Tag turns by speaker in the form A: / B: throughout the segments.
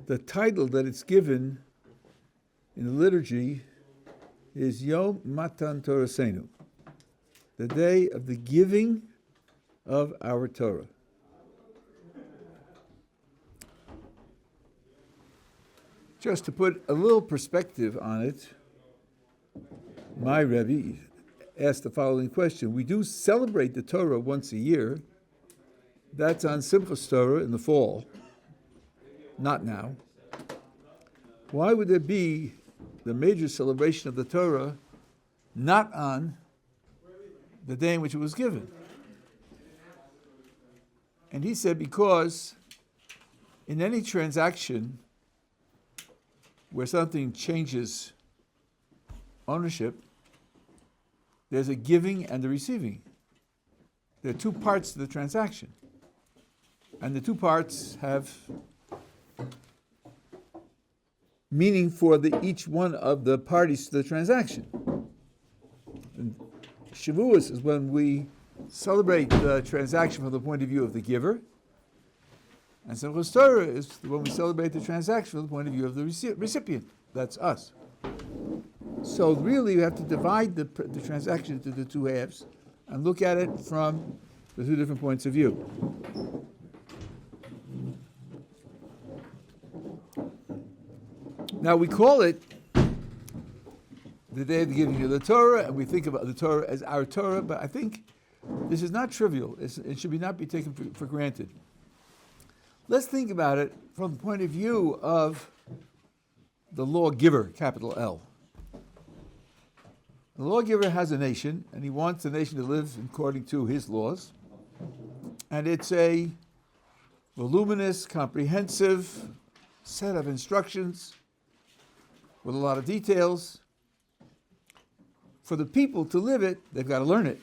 A: the title that it's given in the liturgy is Yom Matan Torasenu, the day of the giving of our Torah. Just to put a little perspective on it, my Rabbi asked the following question. We do celebrate the Torah once a year. That's on Simchas Torah in the fall, not now. Why would there be the major celebration of the Torah not on the day in which it was given? And he said, because in any transaction where something changes ownership, there's a giving and a receiving. There are two parts to the transaction. And the two parts have meaning for each one of the parties to the transaction. And Shavuos is when we celebrate the transaction from the point of view of the giver. And Simchas Torah is when we celebrate the transaction from the point of view of the recipient. That's us. So really you have to divide the transaction into the two halves and look at it from the two different points of view. Now we call it the day of the giving of the Torah, and we think about the Torah as our Torah, but I think this is not trivial. It should not be taken for granted. Let's think about it from the point of view of the lawgiver, capital L. The lawgiver has a nation, and he wants the nation to live according to his laws. And it's a voluminous, comprehensive set of instructions with a lot of details. For the people to live it, they've got to learn it.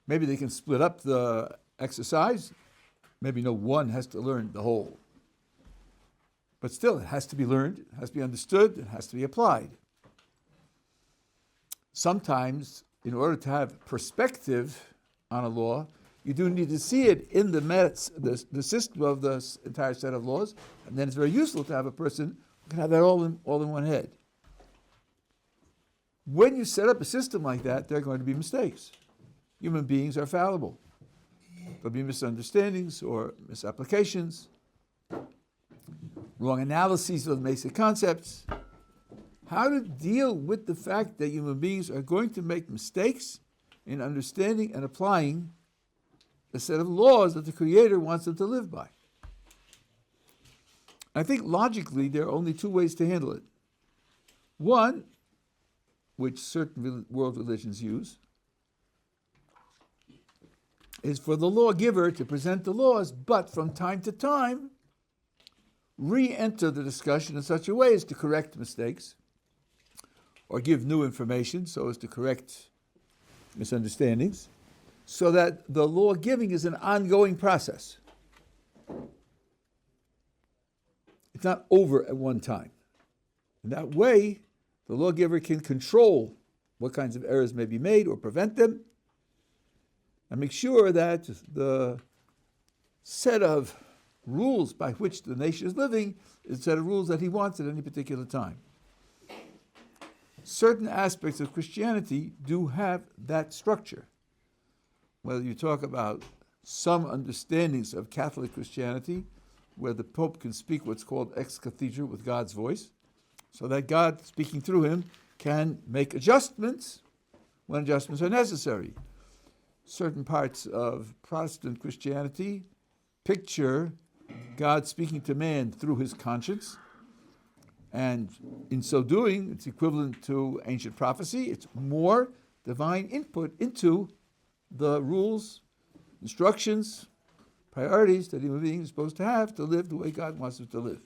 A: Maybe they can split up the exercise. Maybe no one has to learn the whole. But still, it has to be learned, it has to be understood, it has to be applied. Sometimes, in order to have perspective on a law, you do need to see it in the system of the entire set of laws, and then it's very useful to have a person who can have that all in one head. When you set up a system like that, there are going to be mistakes. Human beings are fallible. There'll be misunderstandings or misapplications, wrong analyses of the basic concepts. How to deal with the fact that human beings are going to make mistakes in understanding and applying the set of laws that the Creator wants them to live by. I think logically there are only two ways to handle it. One, which certain world religions use, is for the lawgiver to present the laws, but from time to time, re-enter the discussion in such a way as to correct mistakes or give new information so as to correct misunderstandings, so that the law giving is an ongoing process. It's not over at one time. In that way, the lawgiver can control what kinds of errors may be made or prevent them, and make sure that the set of rules by which the nation is living is a set of rules that he wants at any particular time. Certain aspects of Christianity do have that structure. Whether you talk about some understandings of Catholic Christianity, where the Pope can speak what's called ex cathedra with God's voice, so that God, speaking through him, can make adjustments when adjustments are necessary. Certain parts of Protestant Christianity picture God speaking to man through his conscience, and in so doing, it's equivalent to ancient prophecy. It's more divine input into the rules, instructions, priorities that human beings are supposed to have to live the way God wants them to live.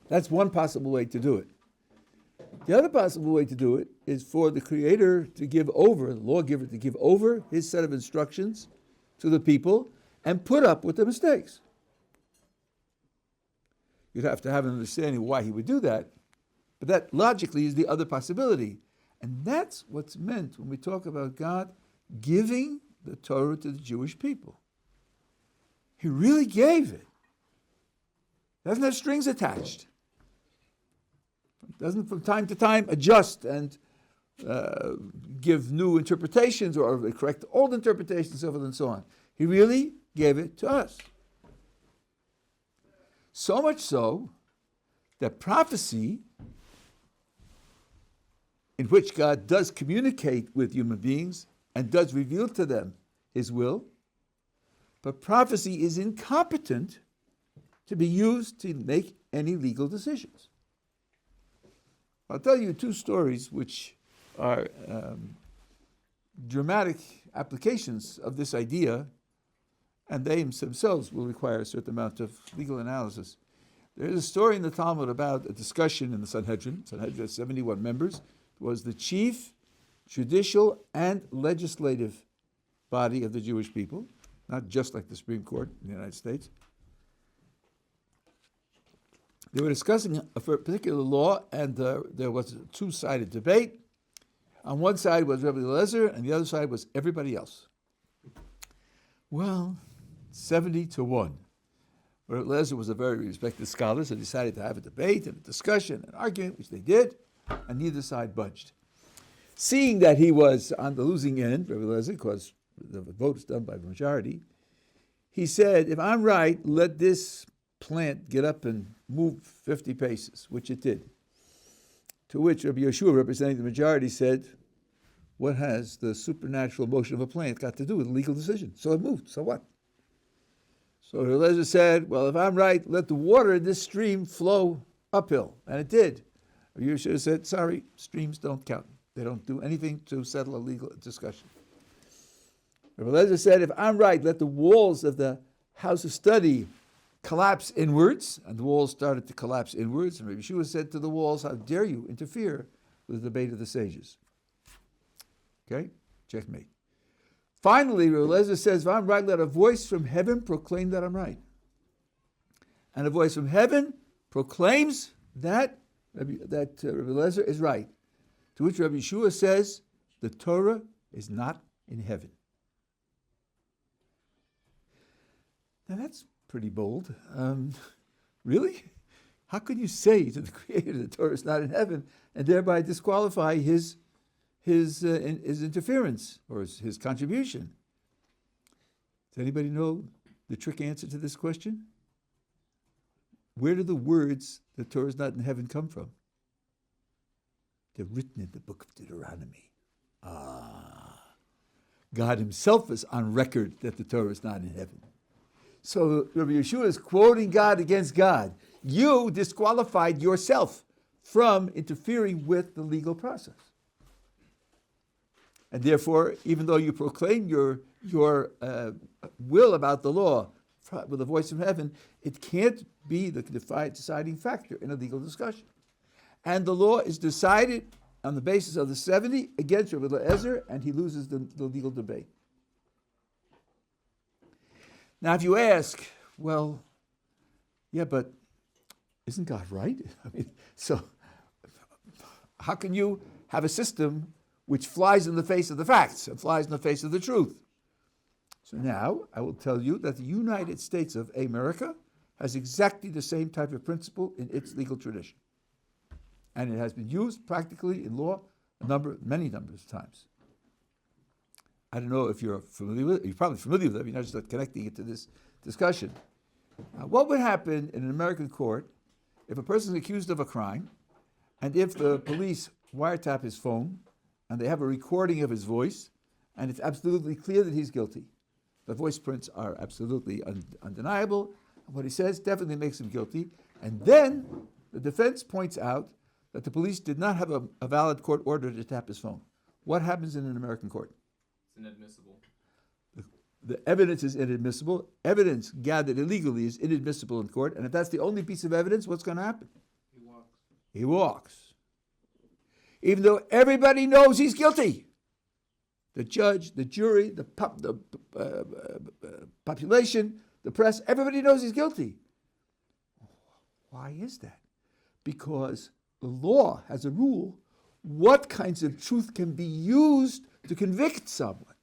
A: That's one possible way to do it. The other possible way to do it is for the Creator to give over, the lawgiver to give over his set of instructions to the people and put up with the mistakes. You'd have to have an understanding of why he would do that, but that logically is the other possibility. And that's what's meant when we talk about God giving the Torah to the Jewish people. He really gave it. Doesn't have strings attached. Doesn't from time to time adjust and give new interpretations or correct old interpretations and so forth and so on. He really gave it to us. So much so that prophecy, in which God does communicate with human beings and does reveal to them his will, but prophecy is incompetent to be used to make any legal decisions. I'll tell you two stories which are dramatic applications of this idea, and they themselves will require a certain amount of legal analysis. There is a story in the Talmud about a discussion in the Sanhedrin. Sanhedrin has 71 members. It was the chief judicial and legislative body of the Jewish people, not just like the Supreme Court in the United States. They were discussing a particular law, and there was a two-sided debate. On one side was Rabbi Eliezer, and the other side was everybody else. Well, 70-1. Rabbi Eliezer was a very respected scholar, so they decided to have a debate and a discussion, an argument, which they did, and neither side budged. Seeing that he was on the losing end, Rabbi Eliezer, because the vote is done by the majority, he said, if I'm right, let this plant get up and move 50 paces, which it did. To which Rabbi Yeshua, representing the majority, said, what has the supernatural motion of a plant got to do with a legal decision? So it moved, so what? So Eliezer said, well, if I'm right, let the water in this stream flow uphill. And it did. Rabbi Yeshua said, sorry, streams don't count. They don't do anything to settle a legal discussion. Rabbi Eliezer said, if I'm right, let the walls of the house of study collapse inwards, and the walls started to collapse inwards, and Rabbi Yeshua said to the walls, how dare you interfere with the debate of the sages? Okay, checkmate. Finally, Rabbi Eliezer says, if I'm right, let a voice from heaven proclaim that I'm right. And a voice from heaven proclaims that Rabbi Eliezer is right. To which Rabbi Yeshua says, the Torah is not in heaven. Now that's pretty bold. Really? How can you say to the Creator the Torah is not in heaven and thereby disqualify his interference or his contribution? Does anybody know the trick answer to this question? Where do the words the Torah is not in heaven come from? They're written in the book of Deuteronomy. God himself is on record that the Torah is not in heaven. So Rabbi Yeshua is quoting God against God. You disqualified yourself from interfering with the legal process. And therefore, even though you proclaim your will about the law with a voice from heaven, it can't be the deciding factor in a legal discussion. And the law is decided on the basis of the 70 against Rabbi Eliezer, and he loses the legal debate. Now, if you ask, well, yeah, but isn't God right? I mean, so how can you have a system which flies in the face of the facts and flies in the face of the truth? So now I will tell you that the United States of America has exactly the same type of principle in its legal tradition. And it has been used practically in law many numbers of times. I don't know if you're familiar with it. You're probably familiar with it. You're not just connecting it to this discussion. What would happen in an American court if a person is accused of a crime, and if the police wiretap his phone, and they have a recording of his voice, and it's absolutely clear that he's guilty? The voice prints are absolutely undeniable. What he says definitely makes him guilty. And then the defense points out that the police did not have a valid court order to tap his phone. What happens in an American court?
B: It's inadmissible.
A: The evidence is inadmissible. Evidence gathered illegally is inadmissible in court. And if that's the only piece of evidence, what's going to happen?
B: He walks.
A: He walks. Even though everybody knows he's guilty. The judge, the jury, the population, the press, everybody knows he's guilty. Why is that? Because the law has a rule. What kinds of truth can be used to convict someone?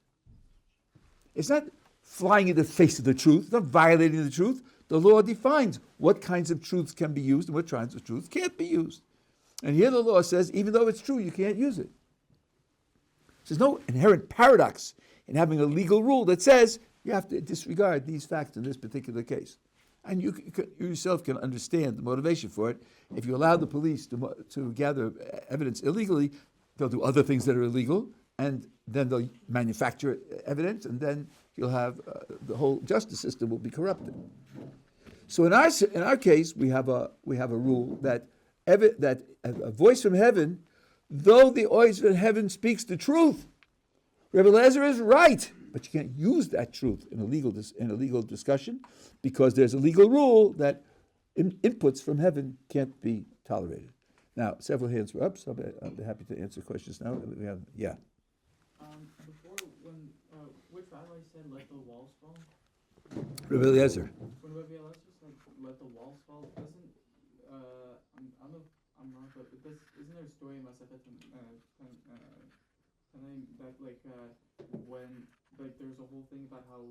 A: It's not flying in the face of the truth. It's not violating the truth. The law defines what kinds of truths can be used and what kinds of truths can't be used. And here the law says, even though it's true, you can't use it. There's no inherent paradox in having a legal rule that says you have to disregard these facts in this particular case. And you yourself can understand the motivation for it. If you allow the police to gather evidence illegally, they'll do other things that are illegal, and then they'll manufacture evidence, and then you'll have the whole justice system will be corrupted. So in our case, we have a rule that a voice from heaven, though the voice from heaven speaks the truth, Rabbi Eliezer is right, but you can't use that truth in a legal discussion, because there's a legal rule that inputs from heaven can't be tolerated. Now, several hands were up, so I'll be happy to answer questions now. Yeah.
B: Before, which rabbi said let the walls fall?
A: Rabbi Eliezer.
B: When Rabbi Eliezer said let the walls fall, doesn't, I don't know if I'm wrong, but isn't there a story in Masechet Tanaim that when there's a whole thing about how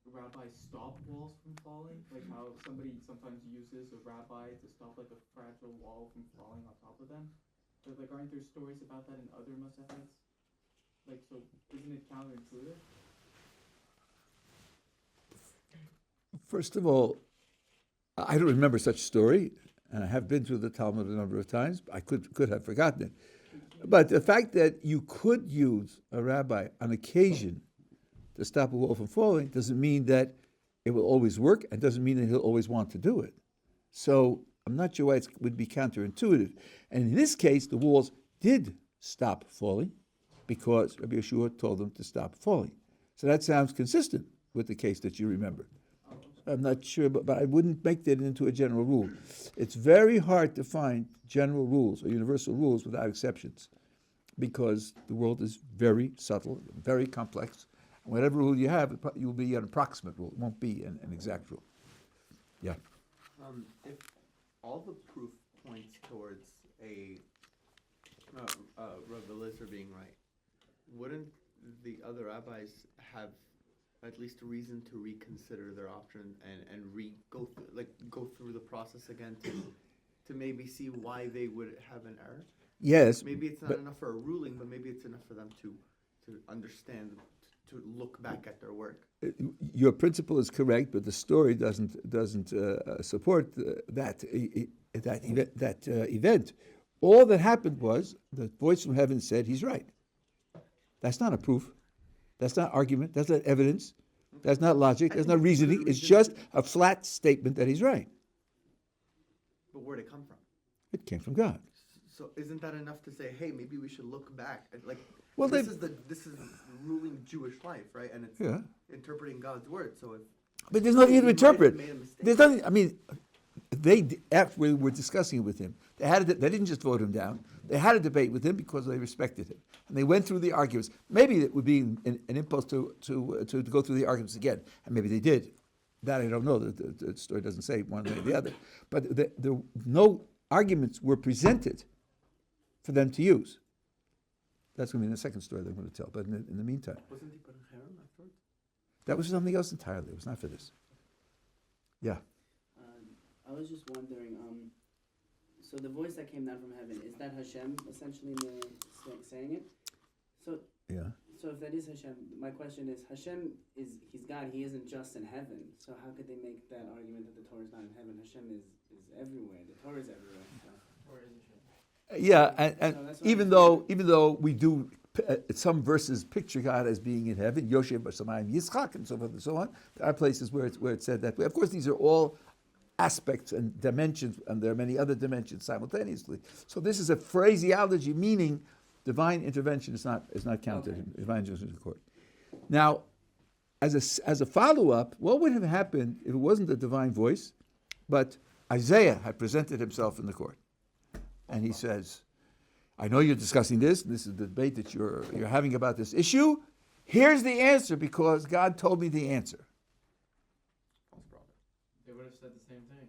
B: rabbis stop walls from falling, like how somebody sometimes uses a rabbi to stop a fragile wall from falling on top of them. But aren't there stories about that in other Masechets? So isn't it counterintuitive?
A: First of all, I don't remember such story, and I have been through the Talmud a number of times. I could have forgotten it. But the fact that you could use a rabbi on occasion to stop a wall from falling doesn't mean that it will always work, and doesn't mean that he'll always want to do it. So I'm not sure why it would be counterintuitive. And in this case, the walls did stop falling because Rabbi Yeshua told them to stop falling. So that sounds consistent with the case that you remember. I'm not sure, but I wouldn't make that into a general rule. It's very hard to find general rules or universal rules without exceptions, because the world is very subtle, very complex. And whatever rule you have, you'll be an approximate rule. It won't be an exact rule. Yeah.
C: If all the proof points towards Rabbi Eliezer being right, wouldn't the other rabbis have at least a reason to reconsider their option and go through the process again to maybe see why they would have an error?
A: Yes.
C: Maybe it's not enough for a ruling, but maybe it's enough for them to understand, to look back at their work.
A: Your principle is correct, but the story doesn't support that event. All that happened was the voice from heaven said he's right. That's not a proof. That's not argument. That's not evidence. That's not logic. That's not reasoning. It's just a flat statement that he's right.
C: But where'd it come from?
A: It came from God.
C: So isn't that enough to say, hey, maybe we should look back?
A: Well,
C: this is ruling Jewish life, right? And it's interpreting God's word. So
A: but there's nothing to interpret. There's nothing. I mean, after we were discussing it with him, they didn't just vote him down. They had a debate with him because they respected him, and they went through the arguments. Maybe it would be an impulse to go through the arguments again, and maybe they did. That I don't know. The story doesn't say one way or the other. But no arguments were presented for them to use. That's going to be the second story that I'm going to tell. But in the meantime,
C: wasn't he put in harem afterwards?
A: That was something else entirely. It was not for this. Yeah.
D: I was just wondering, so the voice that came down from heaven, is that Hashem essentially saying it? So
A: Yeah.
D: So if that is Hashem, my question is, Hashem he's God, he isn't just in heaven. So how could they make that argument that the Torah is not in heaven? Hashem is everywhere. The Torah is everywhere. So.
A: Yeah, and so even though we do some verses picture God as being in heaven, Yeshivat Ohr Somayach, Yitzchak, and so forth and so on, there are places where it's said that way. Of course, these are all aspects and dimensions, and there are many other dimensions simultaneously. So this is a phraseology, meaning divine intervention is not counted.
D: Okay.
A: Divine intervention in court. Now, as a follow-up, what would have happened if it wasn't a divine voice, but Isaiah had presented himself in the court, and he says, "I know you're discussing this. This is the debate that you're having about this issue. Here's the answer because God told me the answer."
B: They would have said the same thing.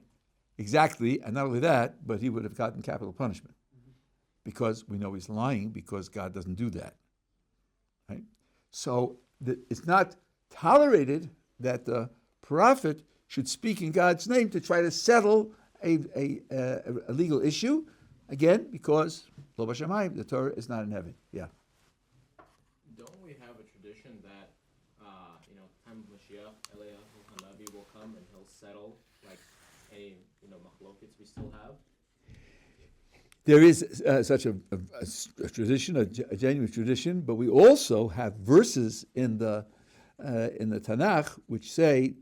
A: Exactly, and not only that, but he would have gotten capital punishment because we know he's lying because God doesn't do that. Right? So it's not tolerated that the prophet should speak in God's name to try to settle a legal issue, again, because Lo B'Shamayim, the Torah is not in heaven. Yeah.
E: Don't we have a tradition that, time of Mashiach, Eliyahu Hanavi will come and he'll settle like any, machlokets we still have?
A: There is such a tradition, a genuine tradition, but we also have verses in the Tanakh which say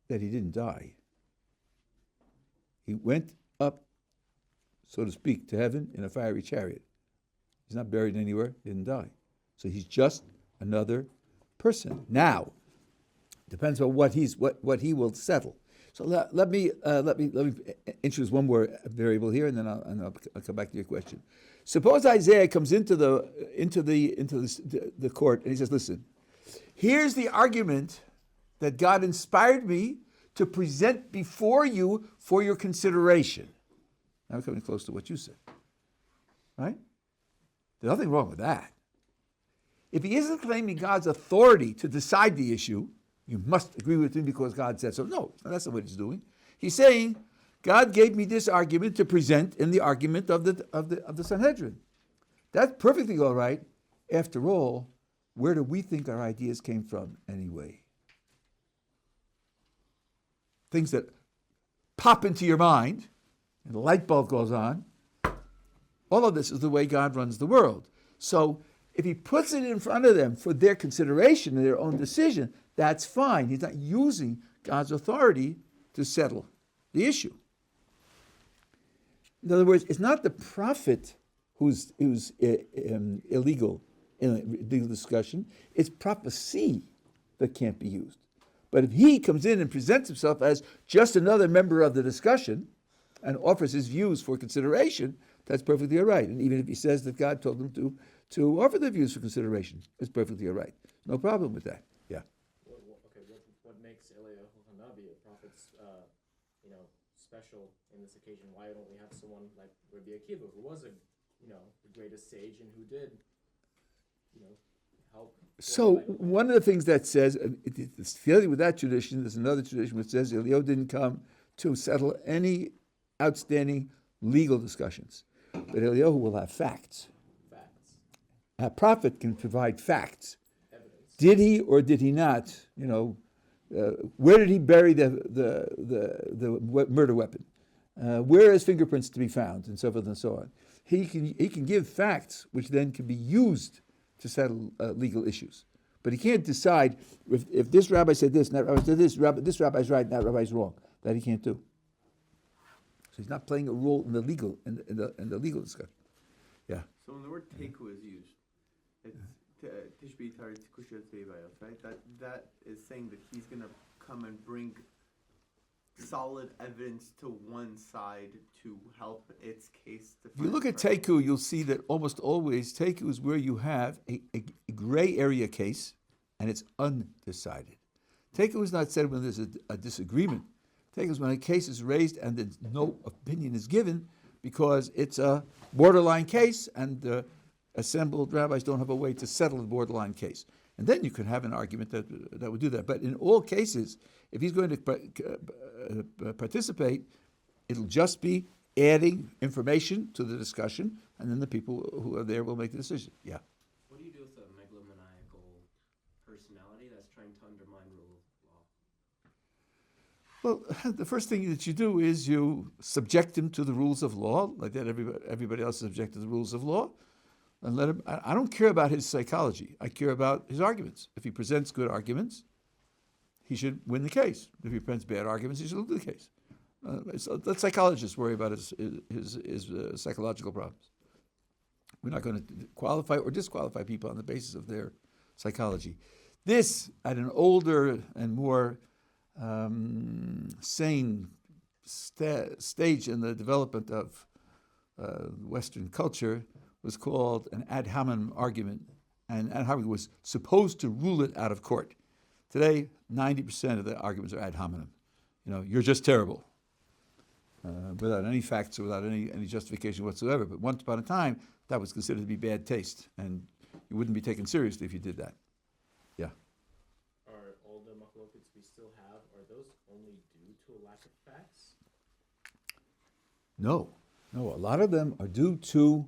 A: that he didn't die. He went up, so to speak, to heaven in a fiery chariot. He's not buried anywhere, didn't die. So he's just another person. Now, depends on what he will settle. So let me introduce one more variable here, and then I'll come back to your question. Suppose Isaiah comes into the court and he says, "Listen, here's the argument that God inspired me to present before you for your consideration." Now we're coming close to what you said, right? There's nothing wrong with that. If he isn't claiming God's authority to decide the issue, you must agree with him because God said so. No, that's not what he's doing. He's saying, God gave me this argument to present in the argument of the Sanhedrin. That's perfectly all right. After all, where do we think our ideas came from anyway? Things that pop into your mind, and the light bulb goes on. All of this is the way God runs the world. So if he puts it in front of them for their consideration and their own decision, that's fine. He's not using God's authority to settle the issue. In other words, it's not the prophet who's illegal in a legal discussion. It's prophecy that can't be used. But if he comes in and presents himself as just another member of the discussion and offers his views for consideration, that's perfectly all right. And even if he says that God told him to offer the views for consideration, it's perfectly all right. No problem with that. Yeah.
E: What makes Eliyahu Hanavi a prophet, special in this occasion? Why don't we have someone like Rabbi Akiva, who was the greatest sage and who did, help?
A: So one of the things that says, it's fairly with that tradition, there's another tradition which says Eliyahu didn't come to settle any outstanding legal discussions. But Eliyahu will have facts. A prophet can provide facts.
E: Evidence.
A: Did he or did he not? Where did he bury the murder weapon? Where are his fingerprints to be found, and so forth and so on. He can give facts which then can be used to settle legal issues. But he can't decide if this rabbi said this, and that rabbi said this. This rabbi's right, and that rabbi's wrong. That he can't do. So he's not playing a role in the legal discussion. Yeah.
C: So when the word teku is used, it's tishbi tarit kushiyat veibayot, right? That is saying that he's going to come and bring solid evidence to one side to help its case.
A: If you look at teku, you'll see that almost always teku is where you have a gray area case and it's undecided. Teku is not said when there's a disagreement. Teku is when a case is raised and then no opinion is given because it's a borderline case and the assembled rabbis don't have a way to settle the borderline case. And then you could have an argument that would do that. But in all cases, if he's going to participate, it'll just be adding information to the discussion, and then the people who are there will make the decision. Yeah.
F: What do you do with a megalomaniacal personality that's trying to undermine rule of law?
A: Well, the first thing that you do is you subject him to the rules of law, like that everybody else is subject to the rules of law, and let him. I don't care about his psychology. I care about his arguments. If he presents good arguments, he should win the case. If he presents bad arguments, he should lose the case. Let psychologists worry about his psychological problems. We're not going to qualify or disqualify people on the basis of their psychology. This, at an older and more sane stage in the development of Western culture, was called an ad hominem argument, and ad hominem was supposed to rule it out of court. Today, 90% of the arguments are ad hominem. You're just terrible, without any facts or without any justification whatsoever. But once upon a time, that was considered to be bad taste, and you wouldn't be taken seriously if you did that. Yeah.
E: Are all the machlokets we still only due to a lack of facts?
A: No, a lot of them are due to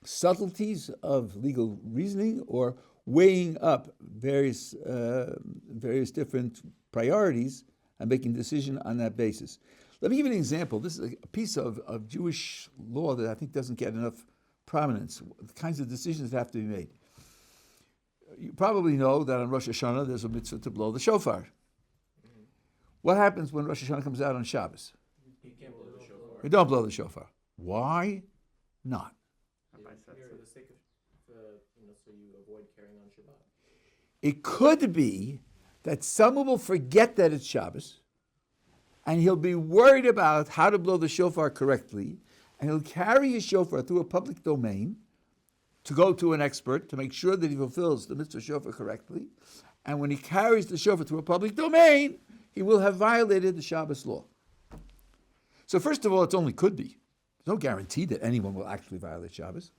A: subtleties of legal reasoning or weighing up various different priorities and making a decision on that basis. Let me give you an example. This is a piece of Jewish law that I think doesn't get enough prominence, the kinds of decisions that have to be made. You probably know that on Rosh Hashanah there's a mitzvah to blow the shofar.
E: Mm-hmm.
A: What happens when Rosh Hashanah comes out on Shabbos?
E: You can't blow the shofar.
A: We don't blow the shofar. Why not?
C: Rabbi said
E: For
C: so.
E: the sake of, so you avoid carrying on Shabbat.
A: It could be that someone will forget that it's Shabbos, and he'll be worried about how to blow the shofar correctly, and he'll carry his shofar through a public domain to go to an expert to make sure that he fulfills the mitzvah shofar correctly. And when he carries the shofar through a public domain, he will have violated the Shabbos law. So first of all, it only could be. There's no guarantee that anyone will actually violate Shabbos.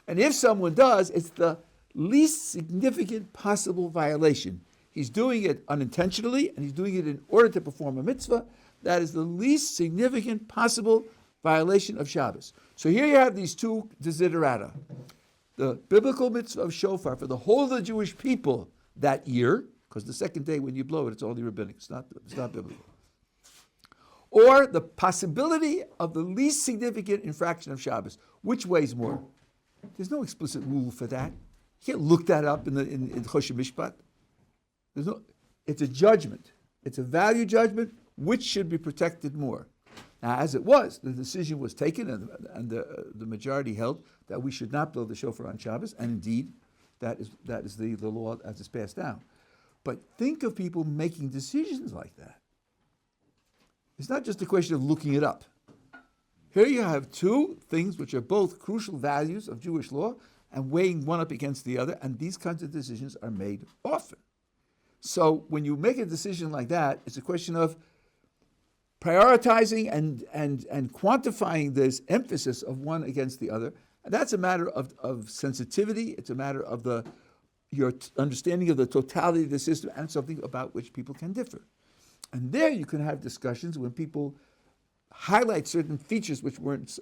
A: And if someone does, it's the least significant possible violation. He's doing it unintentionally, and he's doing it in order to perform a mitzvah. That is the least significant possible violation of Shabbos. So here you have these two desiderata. The biblical mitzvah of shofar for the whole of the Jewish people that year, because the second day when you blow it, it's only rabbinic, it's not biblical. Or the possibility of the least significant infraction of Shabbos. Which weighs more? There's no explicit rule for that. You can't look that up in Choshen Mishpat. It's a judgment. It's a value judgment. Which should be protected more? Now, as it was, the decision was taken, and the majority held that we should not blow the shofar on Shabbos, and indeed, that is the law as it's passed down. But think of people making decisions like that. It's not just a question of looking it up. Here you have two things which are both crucial values of Jewish law, and weighing one up against the other, and these kinds of decisions are made often. So when you make a decision like that, it's a question of prioritizing and quantifying this emphasis of one against the other. And that's a matter of sensitivity. It's a matter of your understanding of the totality of the system, and something about which people can differ. And there you can have discussions when people highlight certain features which weren't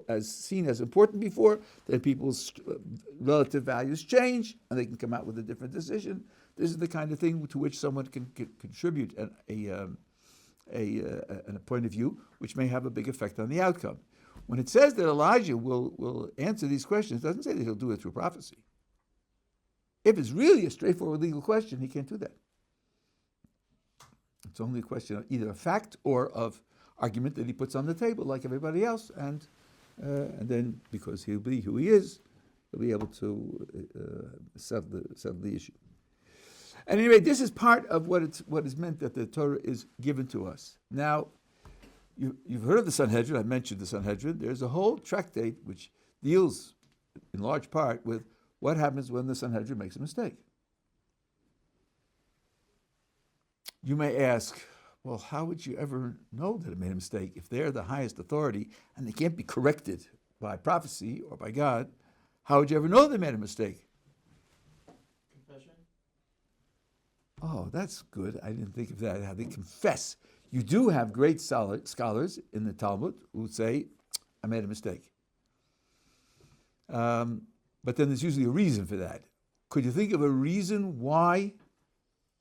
A: as seen as important before, then people's relative values change, and they can come out with a different decision. This is the kind of thing to which someone can contribute a point of view, which may have a big effect on the outcome. When it says that Elijah will answer these questions, it doesn't say that he'll do it through prophecy. If it's really a straightforward legal question, he can't do that. It's only a question of either a fact or of argument that he puts on the table like everybody else, and then, because he'll be who he is, he'll be able to settle the issue. At any rate, this is part of what is meant that the Torah is given to us. Now, you've heard of the Sanhedrin. I mentioned the Sanhedrin. There's a whole tractate which deals, in large part, with what happens when the Sanhedrin makes a mistake. You may ask, well, how would you ever know that it made a mistake? If they're the highest authority and they can't be corrected by prophecy or by God, how would you ever know they made a mistake?
B: Confession?
A: Oh, that's good. I didn't think of that, how they confess. You do have great scholars in the Talmud who say, I made a mistake. But then there's usually a reason for that. Could you think of a reason why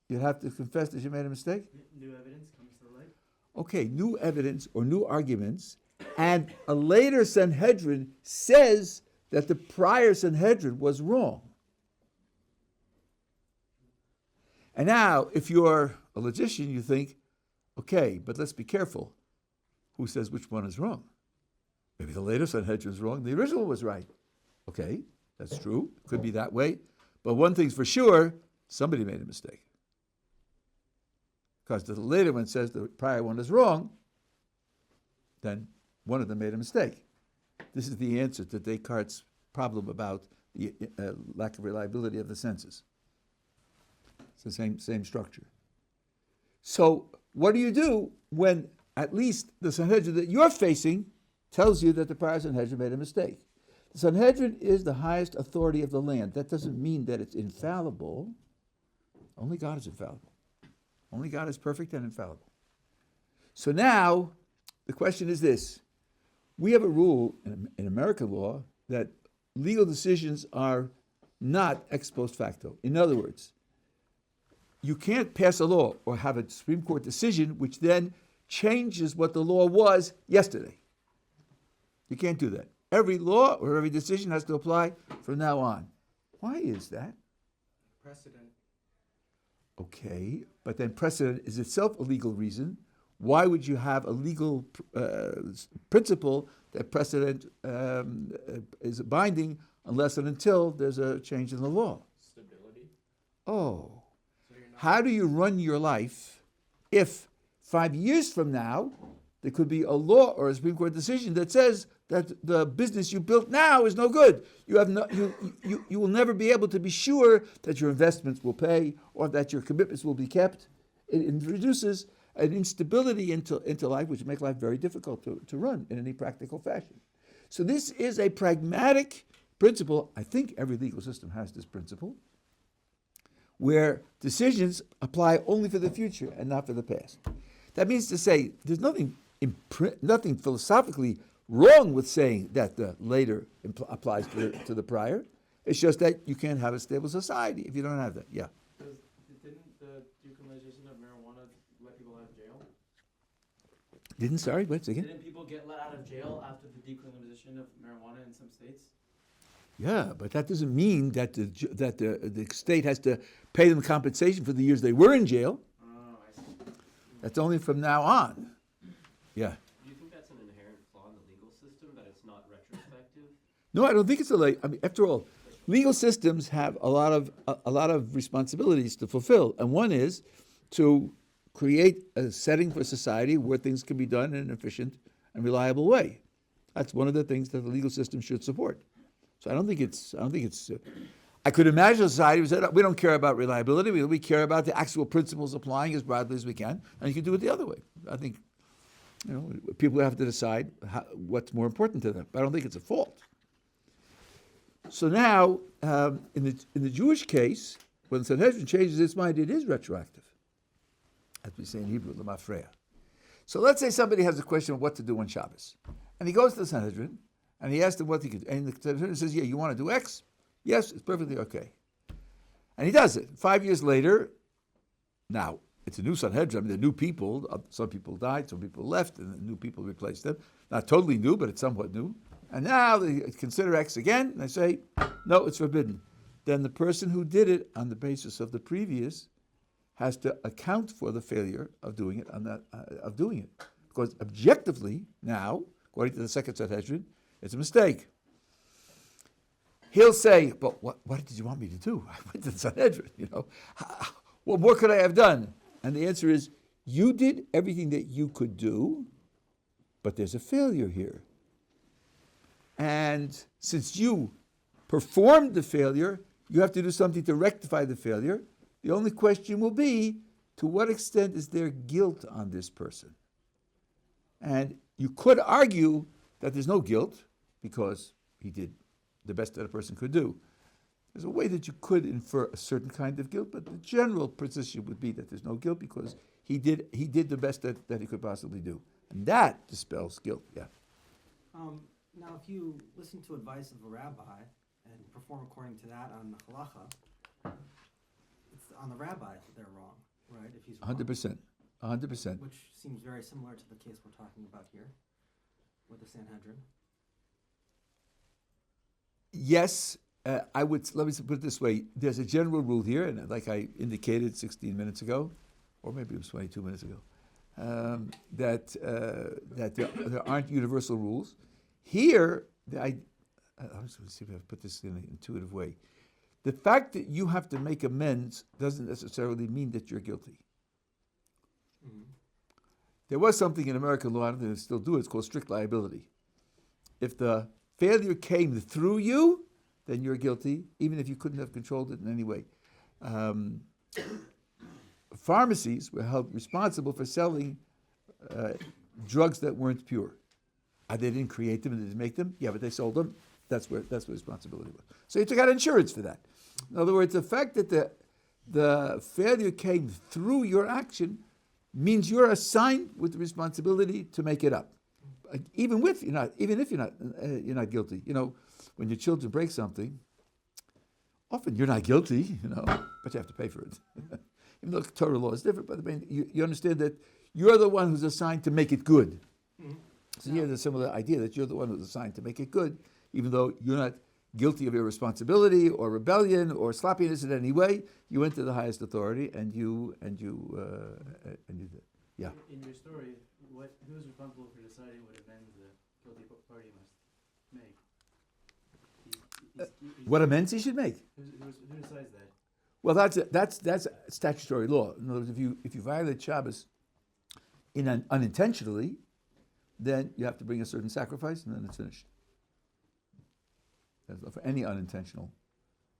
A: you'd have to confess that you made a mistake?
F: New evidence comes to light.
A: Okay, new evidence or new arguments, and a later Sanhedrin says that the prior Sanhedrin was wrong. And now, if you're a logician, you think, okay, but let's be careful. Who says which one is wrong? Maybe the later Sanhedrin is wrong, the original was right. Okay, that's true. It could be that way. But one thing's for sure, somebody made a mistake. Because the later one says the prior one is wrong, then one of them made a mistake. This is the answer to Descartes' problem about the lack of reliability of the senses. It's the same structure. So what do you do when at least the Sanhedrin that you're facing tells you that the prior Sanhedrin made a mistake? The Sanhedrin is the highest authority of the land. That doesn't mean that it's infallible. Only God is infallible. Only God is perfect and infallible. So now, the question is this. We have a rule in American law that legal decisions are not ex post facto. In other words, you can't pass a law or have a Supreme Court decision which then changes what the law was yesterday. You can't do that. Every law or every decision has to apply from now on. Why is that?
B: Precedent.
A: Okay, but then precedent is itself a legal reason. Why would you have a legal principle that precedent is binding unless and until there's a change in the law?
E: Stability.
A: Oh. How do you run your life if 5 years from now there could be a law or a Supreme Court decision that says that the business you built now is no good? You have no, you will never be able to be sure that your investments will pay or that your commitments will be kept. It introduces an instability into life which makes life very difficult to run in any practical fashion. So this is a pragmatic principle. I think every legal system has this principle, where decisions apply only for the future and not for the past. That means to say there's nothing philosophically wrong with saying that the later applies to the prior. It's just that you can't have a stable society if you don't have that. Yeah.
B: Didn't the decriminalization of marijuana let people out of jail?
A: Wait a second.
B: Didn't people get let out of jail after the decriminalization of marijuana in some states?
A: Yeah, but that doesn't mean that the state has to pay them compensation for the years they were in jail.
B: Oh, I see.
A: That's only from now on. Yeah.
F: Do you think that's an inherent flaw in the legal system, that it's not retrospective?
A: No, I don't think it's I mean, after all, legal systems have a lot of responsibilities to fulfill, and one is to create a setting for society where things can be done in an efficient and reliable way. That's one of the things that the legal system should support. So I don't think it's. I could imagine a society who said, we don't care about reliability, we care about the actual principles applying as broadly as we can, and you can do it the other way. I think, people have to decide what's more important to them. But I don't think it's a fault. So now, in the Jewish case, when the Sanhedrin changes its mind, it is retroactive, as we say in Hebrew, lemafreya. So let's say somebody has a question of what to do on Shabbos, and he goes to the Sanhedrin, and he asks them what he could, and the Sanhedrin says, yeah, you want to do X? Yes, it's perfectly okay. And he does it. 5 years later, now, it's a new Sanhedrin, there are new people, some people died, some people left, and new people replaced them. Not totally new, but it's somewhat new. And now they consider X again, and they say, no, it's forbidden. Then the person who did it on the basis of the previous has to account for the failure of doing it, because objectively now, according to the second Sanhedrin, it's a mistake. He'll say, but what did you want me to do? I went to the Sanhedrin, What more could I have done? And the answer is, you did everything that you could do, but there's a failure here. And since you performed the failure, you have to do something to rectify the failure. The only question will be, to what extent is there guilt on this person? And you could argue that there's no guilt, because he did the best that a person could do. There's a way that you could infer a certain kind of guilt, but the general position would be that there's no guilt because he did the best that he could possibly do. And that dispels guilt, yeah.
G: Now, if you listen to advice of a rabbi and perform according to that on the halacha, it's on the rabbi that they're wrong, right? If he's wrong.
A: 100%. 100%.
G: Which seems very similar to the case we're talking about here with the Sanhedrin.
A: Yes, let me put it this way. There's a general rule here, and like I indicated 16 minutes ago, or maybe it was 22 minutes ago, that there aren't universal rules. Here, I was going to see if I can put this in an intuitive way. The fact that you have to make amends doesn't necessarily mean that you're guilty. Mm-hmm. There was something in American law, I don't think they still do it, it's called strict liability. If the failure came through you, then you're guilty, even if you couldn't have controlled it in any way. Pharmacies were held responsible for selling drugs that weren't pure. They didn't create them and they didn't make them. Yeah, but they sold them. That's where responsibility was. So you took out insurance for that. In other words, the fact that the failure came through your action means you're assigned with the responsibility to make it up, even if you're not guilty. When your children break something, often you're not guilty, but you have to pay for it. Even though Torah law is different, but I mean, you understand that you're the one who's assigned to make it good. Mm-hmm. So here's a similar idea that you're the one who's assigned to make it good, even though you're not guilty of irresponsibility or rebellion or sloppiness in any way. You went to the highest authority and you did. Yeah.
H: In your story, who is responsible for deciding what amends the guilty party must make?
A: What amends he should make?
H: Who decides that?
A: Well, that's statutory law. In other words, if you violate Shabbos unintentionally, then you have to bring a certain sacrifice, and then it's finished. For any unintentional,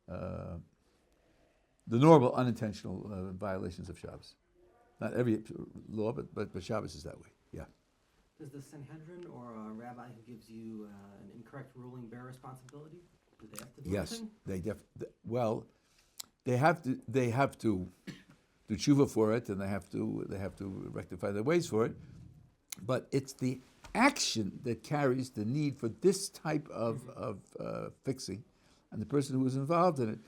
A: the normal unintentional violations of Shabbos. Not every law, but Shabbos is that way. Yeah.
G: Does the Sanhedrin or a rabbi who gives you an incorrect ruling bear responsibility? Do they have to do
A: Yes,
G: anything?
A: they have to do tshuva for it, and they have to rectify their ways for it. But it's the action that carries the need for this type of fixing, and the person who is involved in it.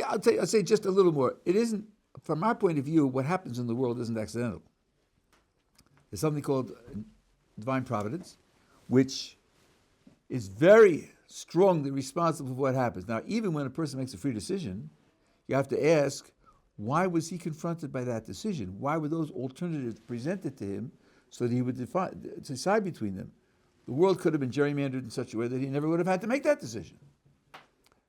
A: I'll say just a little more. It isn't, from our point of view, what happens in the world isn't accidental. There's something called divine providence, which is very strongly responsible for what happens. Now, even when a person makes a free decision, you have to ask, why was he confronted by that decision? Why were those alternatives presented to him so that he would decide between them? The world could have been gerrymandered in such a way that he never would have had to make that decision.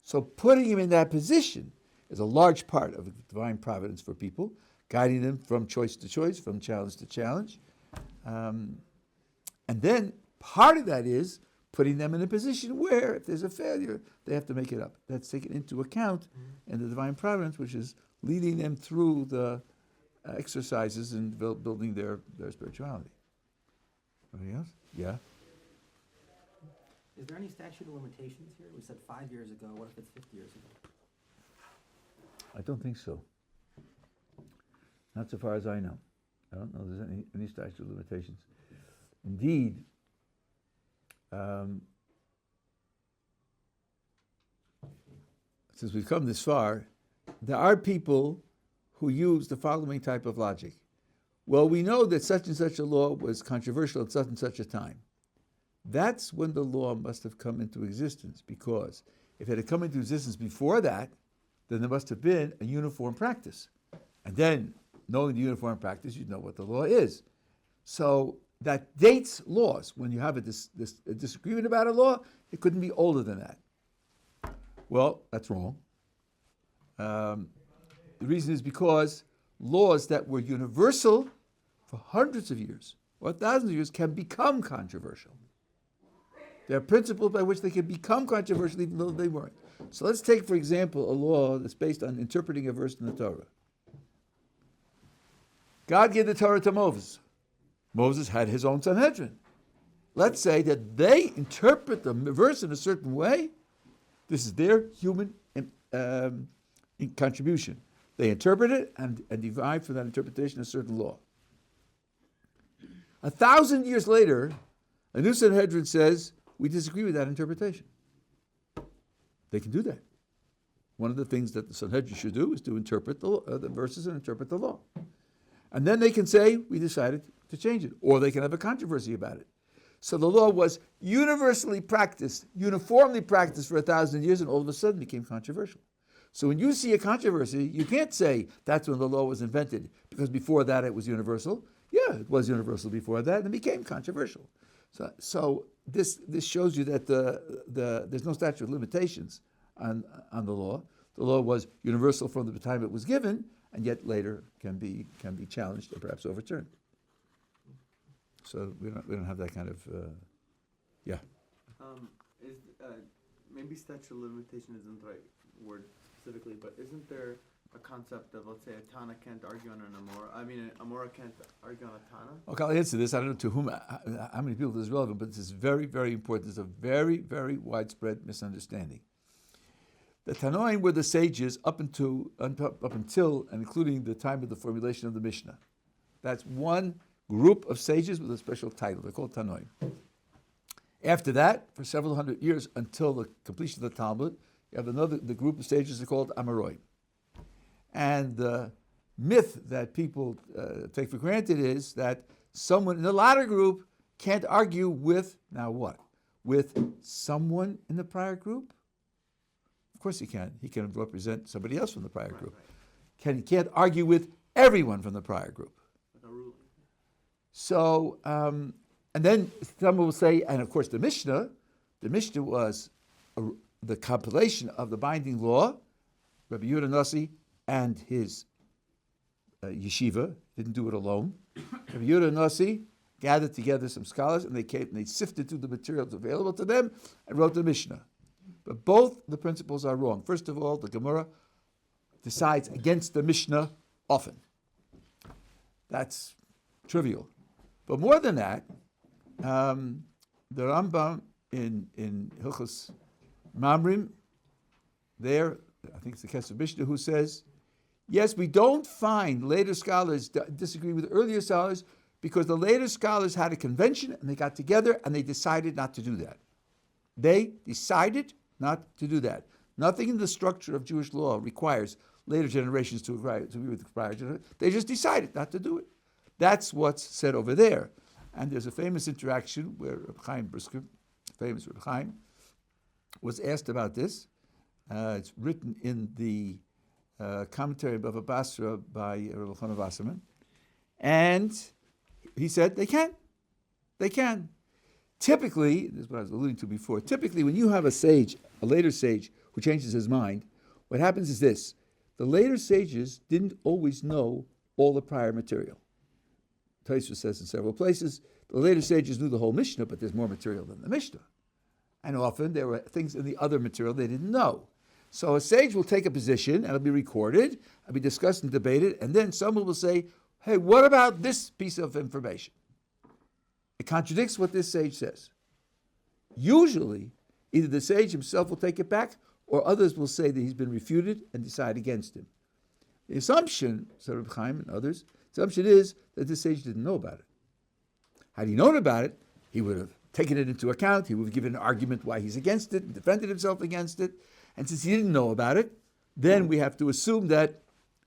A: So putting him in that position is a large part of divine providence for people, guiding them from choice to choice, from challenge to challenge. And then part of that is putting them in a position where, if there's a failure, they have to make it up. That's taken into account in the divine providence, which is leading them through the exercises in building their spirituality. Anything else? Yeah.
G: Is there any statute of limitations here? We said 5 years ago. What if it's 50 years ago?
A: I don't think so. Not so far as I know. I don't know if there's any statute of limitations. Indeed, since we've come this far, there are people who use the following type of logic. Well, we know that such and such a law was controversial at such and such a time. That's when the law must have come into existence, because if it had come into existence before that, then there must have been a uniform practice. And then, knowing the uniform practice, you'd know what the law is. So that dates laws. When you have a disagreement about a law, it couldn't be older than that. Well, that's wrong. The reason is because laws that were universal for hundreds of years or thousands of years can become controversial. There are principles by which they can become controversial even though they weren't. So let's take, for example, a law that's based on interpreting a verse in the Torah. God gave the Torah to Moses. Moses had his own Sanhedrin. Let's say that they interpret the verse in a certain way. This is their human contribution. They interpret it and derive from that interpretation a certain law. 1,000 years later, a new Sanhedrin says, we disagree with that interpretation. They can do that. One of the things that the Sanhedrin should do is to interpret the verses and interpret the law. And then they can say, we decided to change it. Or they can have a controversy about it. So the law was universally practiced, uniformly practiced for 1,000 years, and all of a sudden became controversial. So when you see a controversy, you can't say that's when the law was invented, because before that it was universal. Yeah, it was universal before that, and it became controversial. So this shows you that there's no statute of limitations on the law. The law was universal from the time it was given, and yet later can be challenged or perhaps overturned. So we don't have that kind of yeah.
C: Maybe statute of limitation isn't the right word specifically, but isn't there a concept of, let's say, a Tana can't argue on an Amora? I mean, an Amora can't argue on a Tana?
A: Okay, I'll answer this. I don't know to whom, how many people this is relevant, but this is very, very important. It's a very, very widespread misunderstanding. The Tanoim were the sages up until and including the time of the formulation of the Mishnah. That's one group of sages with a special title. They're called Tanoim. After that, for several hundred years, until the completion of the Talmud, you have the group of sages are called Amoraim. And the myth that people take for granted is that someone in the latter group can't argue with, now what? With someone in the prior group? Of course he can. He can represent somebody else from the prior group. He can't argue with everyone from the prior group. So, and then someone will say, and of course the Mishnah was the compilation of the binding law. Rabbi Yehuda Nasi and his yeshiva didn't do it alone. Rabbi Yehuda Nasi gathered together some scholars, and they came and they sifted through the materials available to them and wrote the Mishnah. But both the principles are wrong. First of all, the Gemara decides against the Mishnah often. That's trivial. But more than that, the Rambam in Hilchos Mamrim, there, I think it's the Kesef Mishnah, who says, yes, we don't find later scholars disagree with earlier scholars because the later scholars had a convention and they got together and they decided not to do that. They decided not to do that. Nothing in the structure of Jewish law requires later generations to agree with the prior generation. They just decided not to do it. That's what's said over there. And there's a famous interaction where Reb Chaim Brisker, famous Reb Chaim, was asked about this. It's written in the commentary of Bava Basra by Rabbi Chana Wasserman. And he said, they can. They can. Typically, this is what I was alluding to before, typically when you have a later sage who changes his mind, what happens is this. The later sages didn't always know all the prior material. Tosfos says in several places, the later sages knew the whole Mishnah, but there's more material than the Mishnah. And often there were things in the other material they didn't know. So a sage will take a position, and it'll be recorded, it'll be discussed and debated, and then someone will say, hey, what about this piece of information? It contradicts what this sage says. Usually, either the sage himself will take it back, or others will say that he's been refuted and decide against him. The assumption, said Reb Chaim and others, the assumption is that the sage didn't know about it. Had he known about it, he would have taken it into account, he would have given an argument why he's against it, and defended himself against it. And since he didn't know about it, then we have to assume that,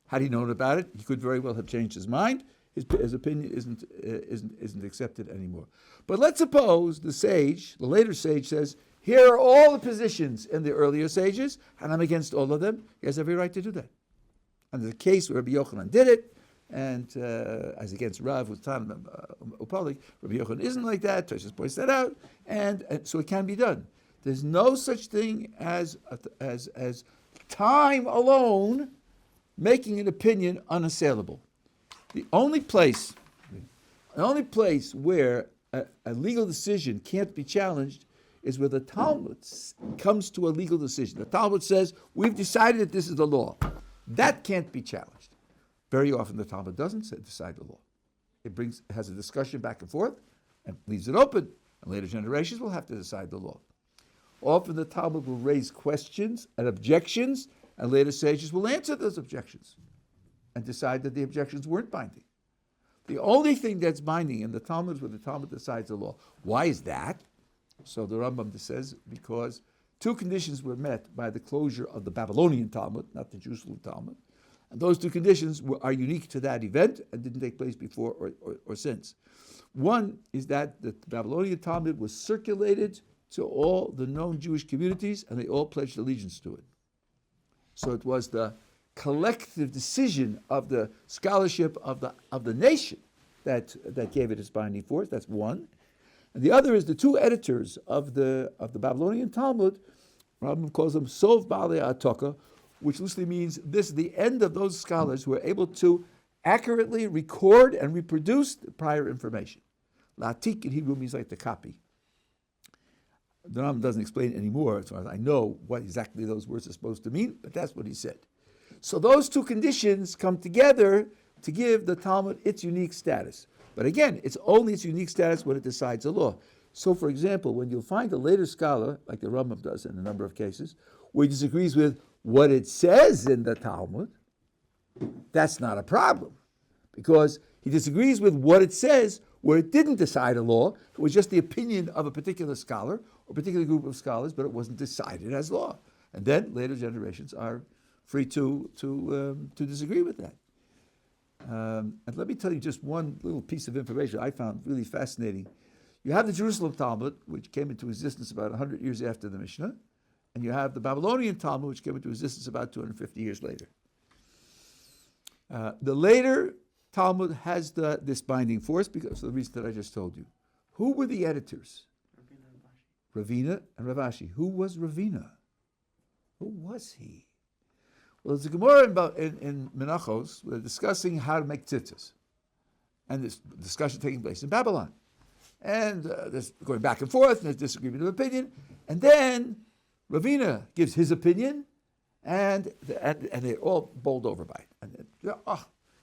A: had he known about it, he could very well have changed his mind. His opinion isn't accepted anymore. But let's suppose the later sage says, here are all the positions in the earlier sages, and I'm against all of them. He has every right to do that. And there's a case where Rabbi Yochanan did it, and as against Rav with Tan Upalik, Rabbi Yochanan isn't like that. Tosfos points that out, and so it can be done. There's no such thing as time alone making an opinion unassailable. The only place where a legal decision can't be challenged is where the Talmud comes to a legal decision. The Talmud says, we've decided that this is the law. That can't be challenged. Very often the Talmud doesn't decide the law. It has a discussion back and forth and leaves it open, and later generations will have to decide the law. Often the Talmud will raise questions and objections, and later sages will answer those objections and decide that the objections weren't binding. The only thing that's binding in the Talmud is when the Talmud decides the law. Why is that? So the Rambam says, because two conditions were met by the closure of the Babylonian Talmud, not the Jerusalem Talmud, and those two conditions are unique to that event and didn't take place before or since. One is that the Babylonian Talmud was circulated to all the known Jewish communities, and they all pledged allegiance to it. So it was the collective decision of the scholarship of the nation that gave it its binding force. That's one. And the other is the two editors of the Babylonian Talmud. Rambam calls them Sov Baalei Atoka, which loosely means this is the end of those scholars who are able to accurately record and reproduce the prior information. La'atik in Hebrew means like to copy. The Rambam doesn't explain it anymore, as far as I know what exactly those words are supposed to mean, but that's what he said. So those two conditions come together to give the Talmud its unique status. But again, it's only its unique status when it decides a law. So for example, when you'll find a later scholar, like the Rambam does in a number of cases, where he disagrees with what it says in the Talmud, that's not a problem. because he disagrees with what it says where it didn't decide a law. It was just the opinion of a particular scholar or a particular group of scholars, but it wasn't decided as law. And then later generations are free to disagree with that. And let me tell you just one little piece of information I found really fascinating. You have the Jerusalem Talmud, which came into existence about 100 years after the Mishnah, and you have the Babylonian Talmud, which came into existence about 250 years later. The later Talmud has this binding force because of the reason that I just told you. Who were the editors? Ravina and Ravashi. Who was Ravina? Who was he? Well, there's a Gemara in Menachos. We're discussing how to make tzitzis. And this discussion taking place in Babylon. And there's going back and forth, and there's disagreement of opinion. And then Ravina gives his opinion, and they're all bowled over by it. And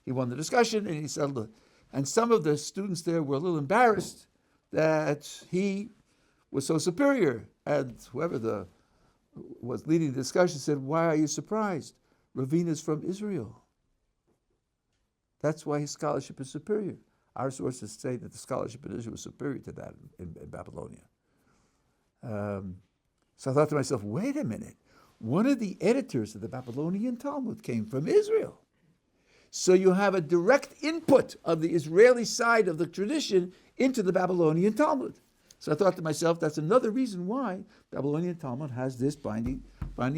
A: he won the discussion, and he settled it. And some of the students there were a little embarrassed that he was so superior. And whoever was leading the discussion said, "Why are you surprised? Ravina's from Israel. That's why his scholarship is superior." Our sources say that the scholarship in Israel was superior to that in Babylonia. So I thought to myself, wait a minute. One of the editors of the Babylonian Talmud came from Israel. So you have a direct input of the Israeli side of the tradition into the Babylonian Talmud. So I thought to myself, that's another reason why Babylonian Talmud has this binding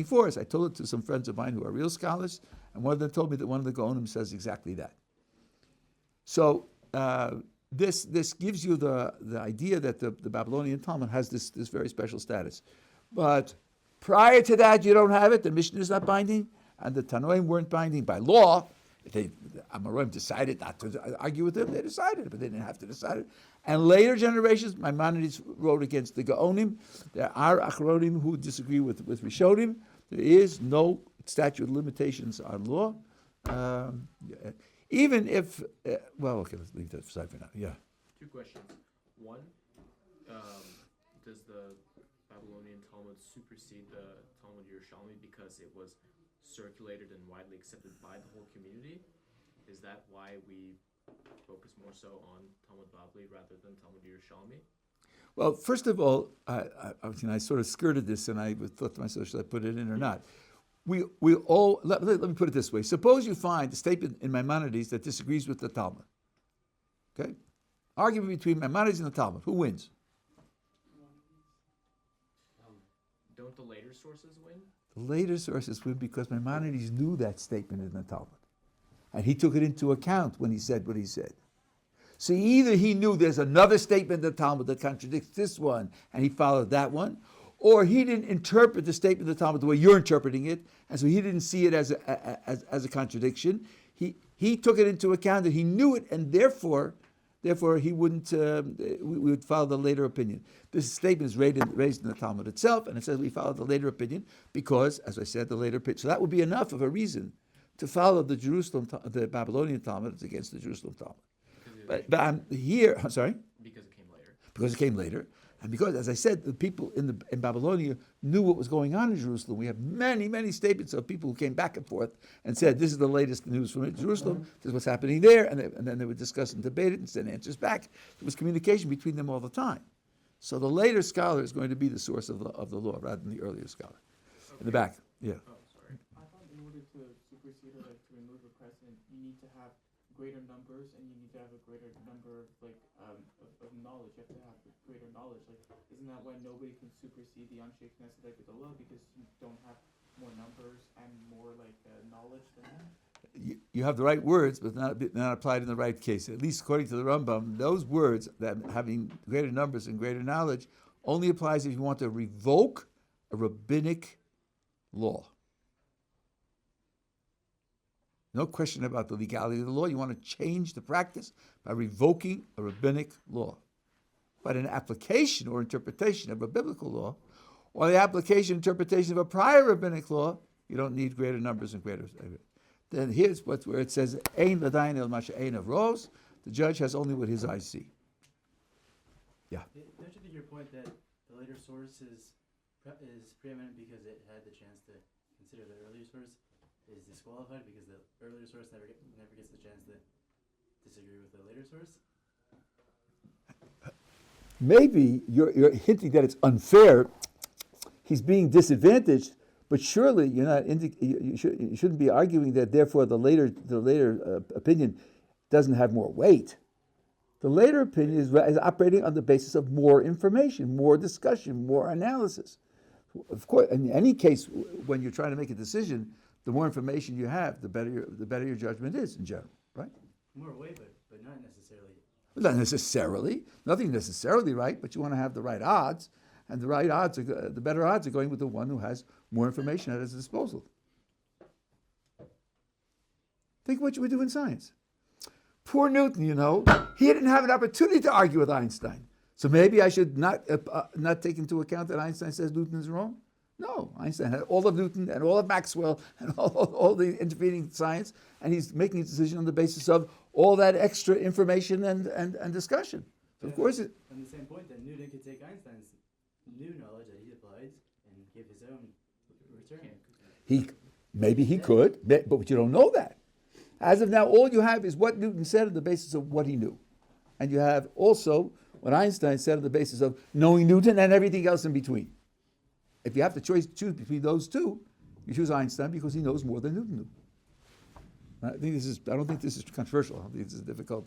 A: force. I told it to some friends of mine who are real scholars, and one of them told me that one of the Gaonim says exactly that. So this gives you the idea that the Babylonian Talmud has this very special status. But prior to that, you don't have it. The Mishnah is not binding, and the Tanoim weren't binding by law. The Amoraim decided not to argue with them. They decided, but they didn't have to decide it. And later generations, Maimonides wrote against the Gaonim. There are Achronim who disagree with Rishonim. There is no statute of limitations on law. Even if, okay, let's leave that aside for now. Yeah.
E: Two questions. One, does the Babylonian Talmud supersede the Talmud Yerushalmi because it was circulated and widely accepted by the whole community? Is that why we focus more so on Talmud Bavli rather than Talmud Yerushalmi?
A: Well, first of all, I sort of skirted this, and I thought to myself, should I put it in or not? We all, let me put it this way. Suppose you find a statement in Maimonides that disagrees with the Talmud. Okay? Argument between Maimonides and the Talmud. Who wins?
E: Don't the later sources win?
A: The later sources win because Maimonides knew that statement in the Talmud. And he took it into account when he said what he said. So either he knew there's another statement in the Talmud that contradicts this one, and he followed that one, or he didn't interpret the statement of the Talmud the way you're interpreting it, and so he didn't see it as a contradiction. He took it into account that he knew it, and therefore he wouldn't. We would follow the later opinion. This statement is raised in the Talmud itself, and it says we follow the later opinion because, as I said, the later opinion. So that would be enough of a reason to follow the Babylonian Talmud against the Jerusalem Talmud. But I'm here. I'm sorry.
E: Because it came later.
A: Because it came later. And because, as I said, the people in Babylonia knew what was going on in Jerusalem. We have many, many statements of people who came back and forth and said, this is the latest news from Jerusalem, this is what's happening there, and then they would discuss and debate it and send answers back. There was communication between them all the time. So the later scholar is going to be the source of the law rather than the earlier scholar. Okay. In the back, yeah.
E: Oh, sorry.
B: I thought in order to supersede or to remove a precedent, you need to have greater numbers and you need to have a greater number of knowledge. You have to have greater knowledge. Isn't that why nobody can supersede the Anshe Knesset Gedolah, because you don't have more numbers and more knowledge than them?
A: You have the right words, but not applied in the right case. At least according to the Rambam, those words, that having greater numbers and greater knowledge, only applies if you want to revoke a rabbinic law. No question about the legality of the law. You want to change the practice by revoking a rabbinic law. But an application or interpretation of a biblical law, or the application interpretation of a prior rabbinic law, you don't need greater numbers and greater. Then here's where it says, "Ein ladayin el masha ein of rose." The judge has only what his eyes see. Yeah.
H: Don't you think your point that the later source is preeminent because it had the chance to consider the earlier source is disqualified because the earlier source never gets the chance to disagree with the later source?
A: Maybe you're hinting that it's unfair. He's being disadvantaged, but surely you're not. You shouldn't be arguing that. Therefore, the later opinion doesn't have more weight. The later opinion is operating on the basis of more information, more discussion, more analysis. Of course, in any case, when you're trying to make a decision, the more information you have, the better your judgment is in general, right?
H: More weight, but not necessarily.
A: Not necessarily, nothing necessarily right, but you want to have the right odds, and the right odds the better odds are going with the one who has more information at his disposal. Think what you would do in science. Poor Newton, he didn't have an opportunity to argue with Einstein. So maybe I should not take into account that Einstein says Newton is wrong? No, Einstein had all of Newton and all of Maxwell and all the intervening science, and he's making a decision on the basis of all that extra information and discussion. So of course,
H: On the same point, that Newton could take Einstein's new knowledge that he applied and give his own return.
A: Maybe he could, but you don't know that. As of now, all you have is what Newton said on the basis of what he knew. And you have also what Einstein said on the basis of knowing Newton and everything else in between. If you have to choose between those two, you choose Einstein because he knows more than Newton knew. I don't think this is controversial. I think this is a difficult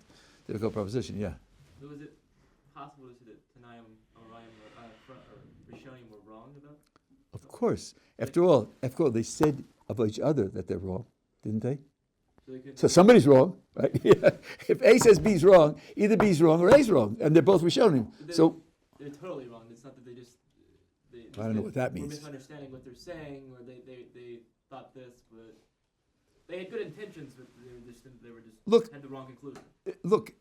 A: proposition. Yeah.
B: So is it possible to say that Tanayim, Orion, or Rishonim were wrong about?
A: Of course. After all, they said of each other that they're wrong, didn't they? So somebody's wrong, right? If A says B's wrong, either B's wrong or A's wrong, and they're both Rishonim. So
B: they're totally wrong. It's not that they just.
A: I don't know what that means.
B: We're misunderstanding what they're saying, or they thought this, but they had good intentions, but they were just had the wrong conclusion.
A: Look,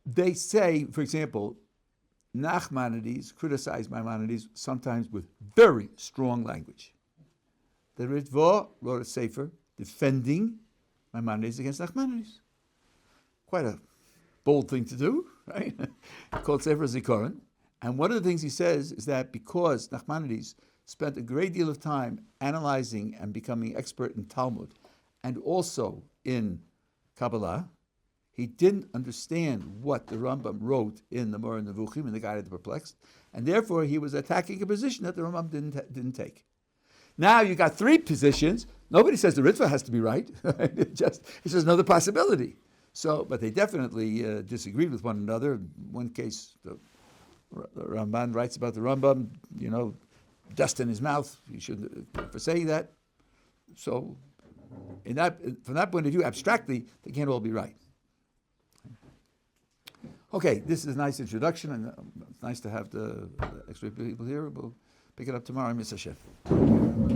A: they say, for example, Nachmanides criticize Maimonides sometimes with very strong language. The Ritva wrote a sefer defending Maimonides against Nachmanides. Quite a bold thing to do, right? Called Sefer Zikaron. And one of the things he says is that because Nachmanides spent a great deal of time analyzing and becoming expert in Talmud and also in Kabbalah, he didn't understand what the Rambam wrote in the Moreh Nevuchim, in the Guide of the Perplexed, and therefore he was attacking a position that the Rambam didn't take. Now you got three positions. Nobody says the Ritva has to be right. It's just another possibility. So, but they definitely disagreed with one another. In one case, the Ramban writes about the Rambam, dust in his mouth. He shouldn't for saying that. So, from that point of view, abstractly, they can't all be right. Okay, this is a nice introduction, and it's nice to have the extra people here. We'll pick it up tomorrow, Mr. Chef.